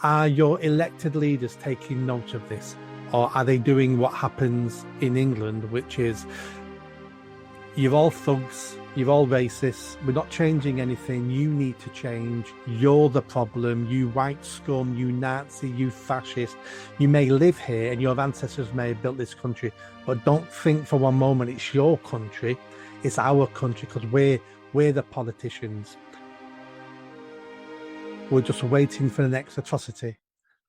Are your elected leaders taking note of this? Or are they doing what happens in England, which is you're all thugs, you're all racists, we're not changing anything, you need to change, you're the problem, you white scum, you Nazi, you fascist, you may live here and your ancestors may have built this country, but don't think for one moment it's your country, it's our country because we're the politicians. We're just waiting for the next atrocity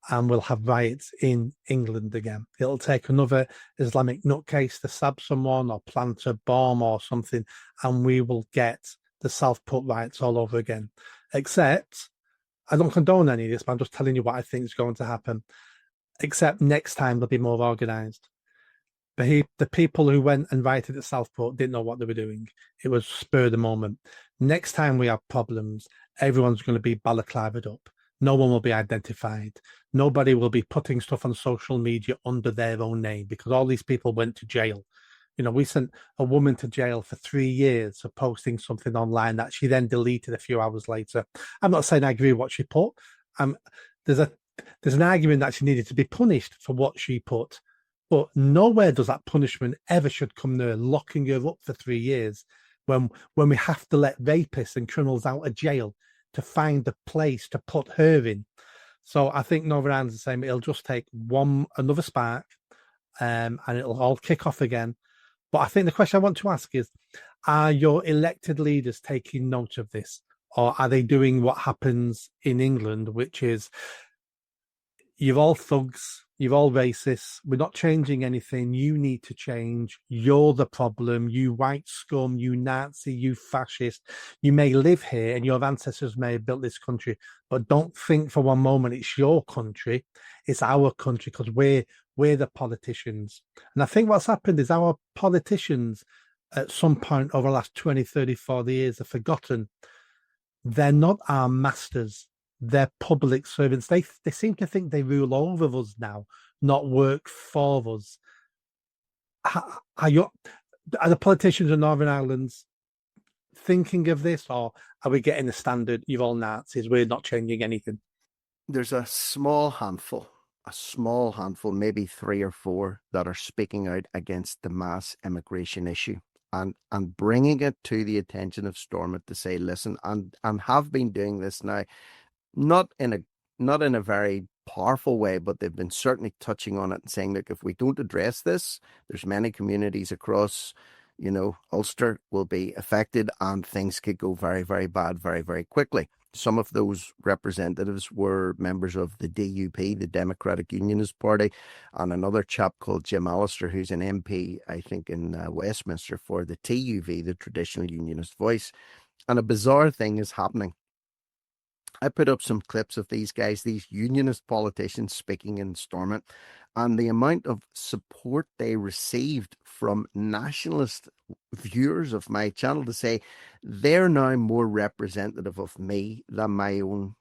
and we'll have riots in England again. It'll take another Islamic nutcase to stab someone or plant a bomb or something, and we will get the Southport riots all over again. Except, I don't condone any of this, but I'm just telling you what I think is going to happen. Except next time they'll be more organised. The people who went and rioted at Southport didn't know what they were doing. It was spur of the moment. Next time we have problems, everyone's going to be balaclavaed up. No one will be identified. Nobody will be putting stuff on social media under their own name because all these people went to jail. You know, we sent a woman to jail for 3 years for posting something online that she then deleted a few hours later. I'm not saying I agree with what she put. There's an argument that she needed to be punished for what she put. But nowhere does that punishment ever should come near locking her up for 3 years when we have to let rapists and criminals out of jail to find a place to put her in. So I think Northern Ireland's the same. It'll just take another spark and it'll all kick off again. But I think the question I want to ask is, are your elected leaders taking note of this? Or are they doing what happens in England, which is you're all thugs, you're all racists, we're not changing anything, you need to change, you're the problem, you white scum, you Nazi, you fascist, you may live here and your ancestors may have built this country, but don't think for one moment it's your country, it's our country because we're the politicians. And I think what's happened is our politicians at some point over the last 20, 30, 40 years have forgotten they're not our masters. They're public servants. They seem to think they rule over us now, not work for us. Are the politicians in Northern Ireland thinking of this, or are we getting the standard, you're all Nazis, we're not changing anything? There's a small handful, maybe 3 or 4, that are speaking out against the mass immigration issue and bringing it to the attention of Stormont to say, listen, and have been doing this now, not in a very powerful way, but they've been certainly touching on it and saying, look, if we don't address this, there's many communities across, Ulster will be affected and things could go very, very bad very, very quickly. Some of those representatives were members of the DUP, the Democratic Unionist Party, and another chap called Jim Allister, who's an MP, I think, in Westminster for the TUV, the Traditional Unionist Voice. And a bizarre thing is happening. I put up some clips of these guys, these unionist politicians speaking in Stormont, and the amount of support they received from nationalist viewers of my channel to say they're now more representative of me than my own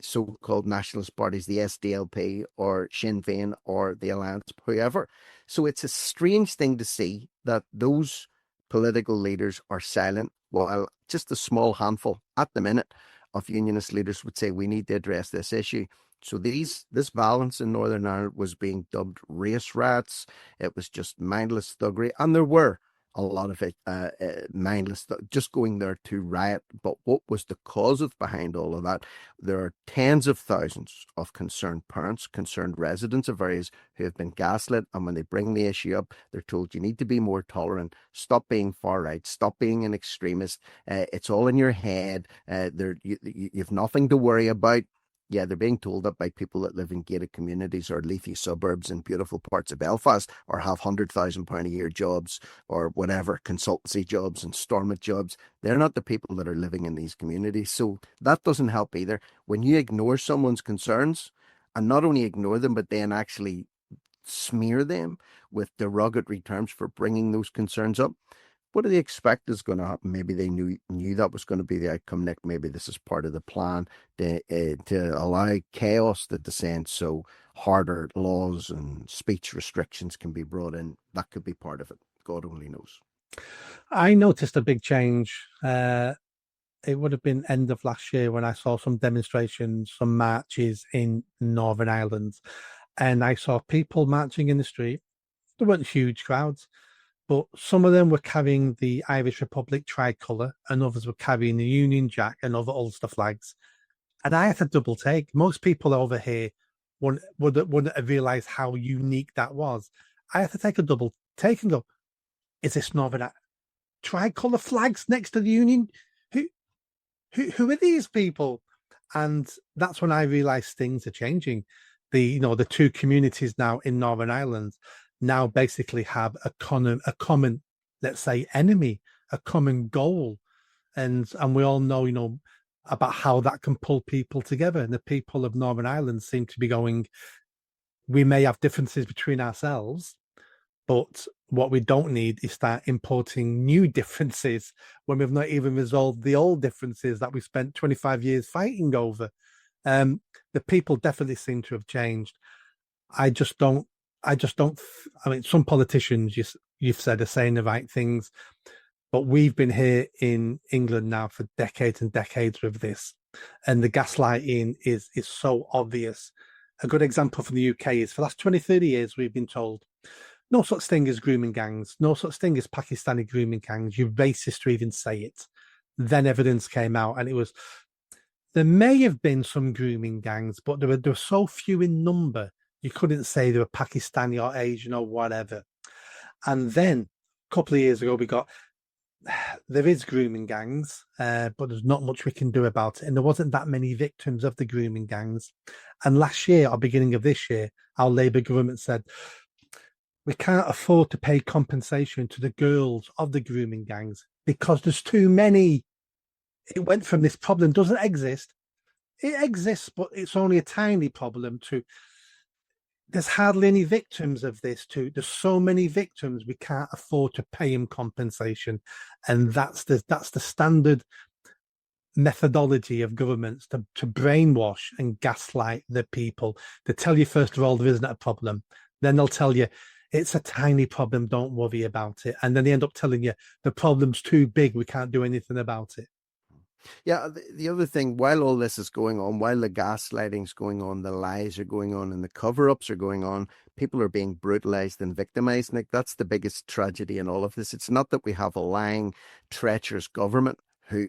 so-called nationalist parties, the SDLP or Sinn Féin or the Alliance, whoever. So it's a strange thing to see that those political leaders are silent, while just a small handful at the minute of unionist leaders would say we need to address this issue. So this violence in Northern Ireland was being dubbed race riots. It was just mindless thuggery, and there were a lot of it mindless, just going there to riot. But what was the cause of behind all of that? There are tens of thousands of concerned parents, concerned residents of areas who have been gaslit, and when they bring the issue up, they're told you need to be more tolerant, stop being far right, stop being an extremist. It's all in your head. You've nothing to worry about. Yeah, they're being told that by people that live in gated communities or leafy suburbs in beautiful parts of Belfast, or have £100,000 a year jobs or whatever, consultancy jobs and Stormont jobs. They're not the people that are living in these communities. So that doesn't help either. When you ignore someone's concerns, and not only ignore them, but then actually smear them with derogatory terms for bringing those concerns up, what do they expect is going to happen? Maybe they knew that was going to be the outcome, Nick. Maybe this is part of the plan to allow chaos to descend, so harder laws and speech restrictions can be brought in. That could be part of it. God only knows. I noticed a big change it would have been end of last year when I saw some demonstrations, some marches in Northern Ireland, and I saw people marching in the street. There weren't huge crowds, but some of them were carrying the Irish Republic tricolour, and others were carrying the Union Jack and other Ulster flags. And I had to double take. Most people over here wouldn't have realised how unique that was. I had to take a double take and go, is this Northern tricolour flags next to the Union? Who who are these people? And that's when I realised things are changing. The two communities now in Northern Ireland now basically have a common, let's say, enemy, a common goal, and we all know about how that can pull people together. And the people of Northern Ireland seem to be going, we may have differences between ourselves, but what we don't need is start importing new differences when we've not even resolved the old differences that we spent 25 years fighting over. The people definitely seem to have changed. I just don't. I mean, some politicians you've said are saying the right things, but we've been here in England now for decades and decades with this, and the gaslighting is so obvious. A good example from the UK is for the last 20, 30 years, we've been told no such thing as grooming gangs, no such thing as Pakistani grooming gangs. You're racist to even say it. Then evidence came out, and it was there may have been some grooming gangs, but there were so few in number, you couldn't say they were Pakistani or Asian or whatever. And then a couple of years ago, we got there is grooming gangs, but there's not much we can do about it. And there wasn't that many victims of the grooming gangs. And last year, or beginning of this year, our Labour government said, we can't afford to pay compensation to the girls of the grooming gangs because there's too many. It went from this problem doesn't exist. It exists, but it's only a tiny problem to there's hardly any victims of this too. There's so many victims we can't afford to pay them compensation. And that's the standard methodology of governments to brainwash and gaslight the people. They tell you first of all there isn't a problem. Then they'll tell you it's a tiny problem, don't worry about it. And then they end up telling you the problem's too big, we can't do anything about it. Yeah, the other thing, while all this is going on, while the gaslighting's going on, the lies are going on, and the cover-ups are going on, people are being brutalized and victimized. Nick, that's the biggest tragedy in all of this. It's not that we have a lying, treacherous government who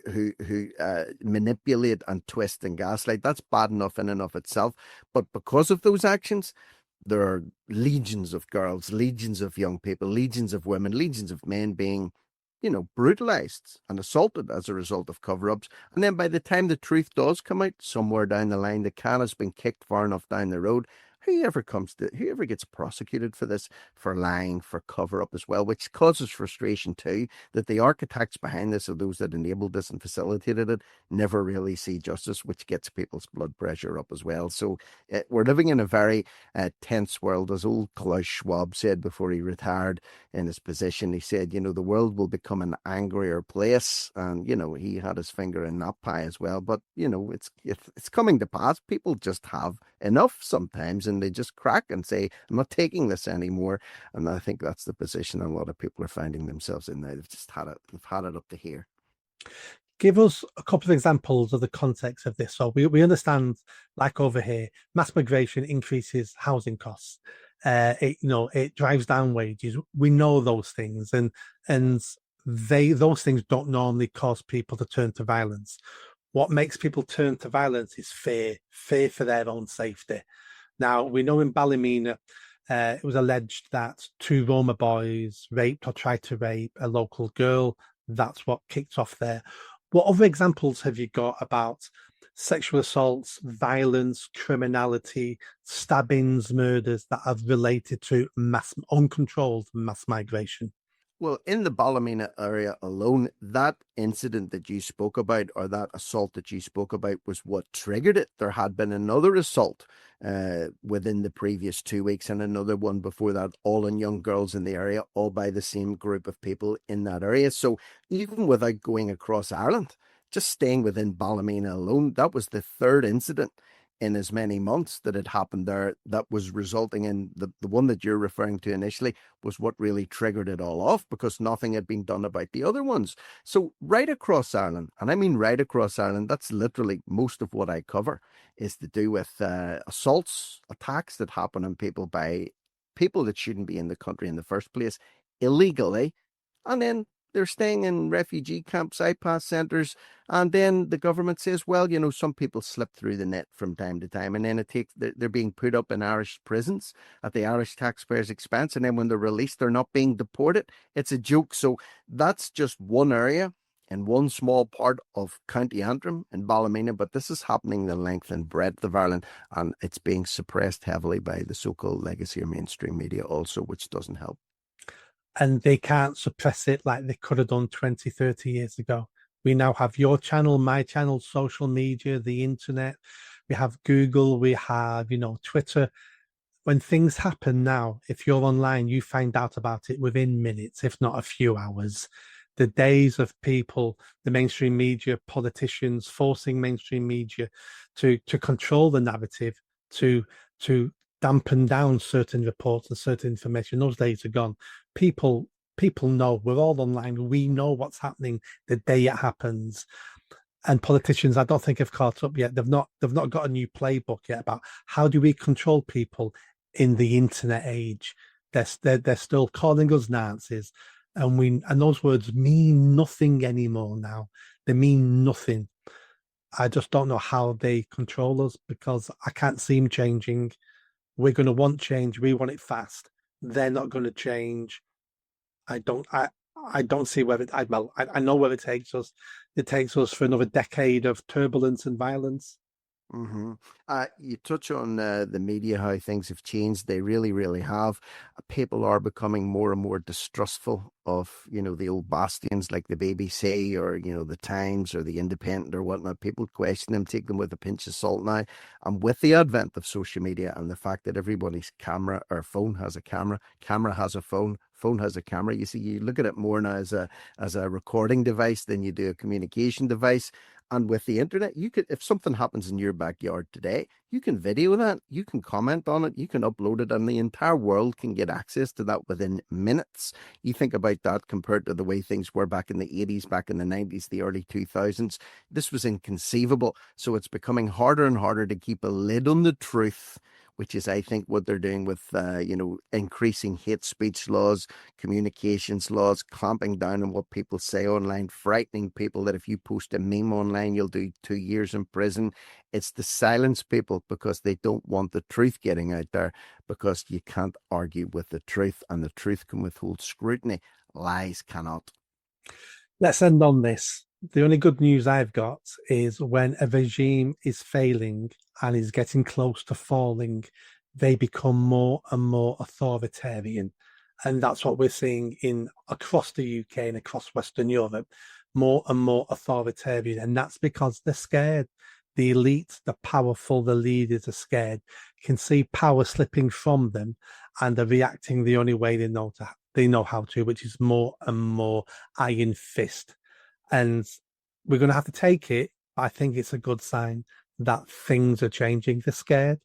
manipulate and twist and gaslight. That's bad enough in and of itself. But because of those actions, there are legions of girls, legions of young people, legions of women, legions of men being brutalized and assaulted as a result of cover-ups. And then by the time the truth does come out, somewhere down the line, the can has been kicked far enough down the road. Whoever gets prosecuted for this, for lying, for cover-up as well, which causes frustration too, that the architects behind this, or those that enabled this and facilitated it, never really see justice, which gets people's blood pressure up as well. So we're living in a very tense world, as old Klaus Schwab said before he retired in his position. He said, the world will become an angrier place, and he had his finger in that pie as well. But it's coming to pass. People just have enough sometimes, and they just crack and say, I'm not taking this anymore. And I think that's the position a lot of people are finding themselves in now. They've just had it. They've had it up to here. Give us a couple of examples of the context of this. So we understand, like over here, mass migration increases housing costs. It drives down wages. We know those things, and those things don't normally cause people to turn to violence. What makes people turn to violence is fear for their own safety. Now, we know in Ballymena, it was alleged that two Roma boys raped or tried to rape a local girl. That's what kicked off there. What other examples have you got about sexual assaults, violence, criminality, stabbings, murders that have related to uncontrolled mass migration? Well, in the Ballymena area alone, that incident that you spoke about, or that assault that you spoke about, was what triggered it. There had been another assault within the previous 2 weeks, and another one before that, all on young girls in the area, all by the same group of people in that area. So even without going across Ireland, just staying within Ballymena alone, that was the third incident in as many months that had happened there that was resulting in the one that you're referring to initially was what really triggered it all off, because nothing had been done about the other ones. So right across Ireland, and I mean right across Ireland, that's literally most of what I cover, is to do with assaults, attacks that happen on people by people that shouldn't be in the country in the first place illegally, and then they're staying in refugee camps, IPAS centres, and then the government says, well, you know, some people slip through the net from time to time, and then they're being put up in Irish prisons at the Irish taxpayers' expense, and then when they're released, they're not being deported. It's a joke. So that's just one area in one small part of County Antrim in Ballymena, but this is happening the length and breadth of Ireland, and it's being suppressed heavily by the so-called legacy or mainstream media also, which doesn't help. And they can't suppress it like they could have done 20, 30 years ago. We now have your channel, my channel, social media, the internet. We have Google, we have, Twitter. When things happen now, if you're online, you find out about it within minutes, if not a few hours. The days of people, the mainstream media, politicians forcing mainstream media to control the narrative, to dampen down certain reports and certain information, those days are gone. People know, we're all online. We know what's happening the day it happens. And politicians, I don't think have caught up yet. They've not got a new playbook yet about how do we control people in the internet age. They're still calling us Nazis, and those words mean nothing anymore now. They mean nothing. I just don't know how they control us, because I can't see them changing. We're going to want change. We want it fast. They're not going to change. I don't. I don't see where it. I know where it takes us. It takes us for another decade of turbulence and violence. Mm-hmm. You touch on the media, how things have changed. They really, really have. People are becoming more and more distrustful of, you know, the old bastions like the BBC or, you know, the Times or the Independent or whatnot. People question them, take them with a pinch of salt now. And with the advent of social media and the fact that everybody's camera or phone has a camera, camera has a phone, phone has a camera. You see, you look at it more now as a recording device than you do a communication device. And with the internet, you could, if something happens in your backyard today, you can video that, you can comment on it, you can upload it, and the entire world can get access to that within minutes. You think about that compared to the way things were back in the 80s, back in the 90s, the early 2000s. This was inconceivable. So it's becoming harder and harder to keep a lid on the truth, which is, I think, what they're doing with, increasing hate speech laws, communications laws, clamping down on what people say online, frightening people that if you post a meme online, you'll do 2 years in prison. It's to silence people because they don't want the truth getting out there, because you can't argue with the truth, and the truth can withhold scrutiny. Lies cannot. Let's end on this. The only good news I've got is when a regime is failing and is getting close to falling, they become more and more authoritarian. And that's what we're seeing in across the UK and across Western Europe, more and more authoritarian. And that's because they're scared. The elite, the powerful, the leaders are scared, can see power slipping from them, and are reacting the only way they know how to, which is more and more iron fist. And we're going to have to take it. I think it's a good sign that things are changing. They're scared.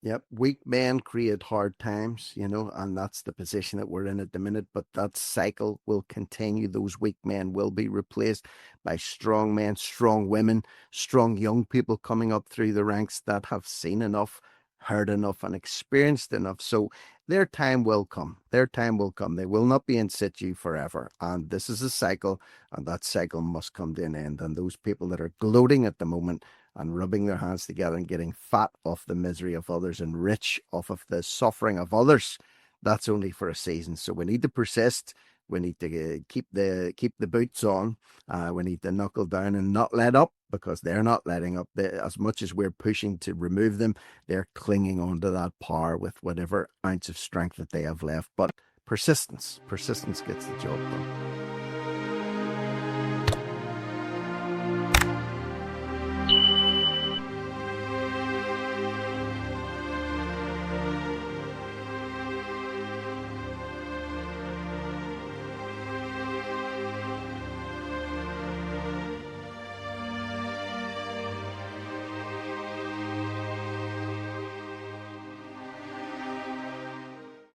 Yep, weak men create hard times, you know, and that's the position that we're in at the minute. But that cycle will continue. Those weak men will be replaced by strong men, strong women, strong young people coming up through the ranks that have seen enough, heard enough, and experienced enough. So their time will come. Their time will come. They will not be in situ forever. And this is a cycle, and that cycle must come to an end. And those people that are gloating at the moment and rubbing their hands together and getting fat off the misery of others and rich off of the suffering of others, that's only for a season. So we need to persist. We need to keep the boots on. We need to knuckle down and not let up, because they're not letting up. As much as we're pushing to remove them, they're clinging on to that power with whatever ounce of strength that they have left. But persistence gets the job done.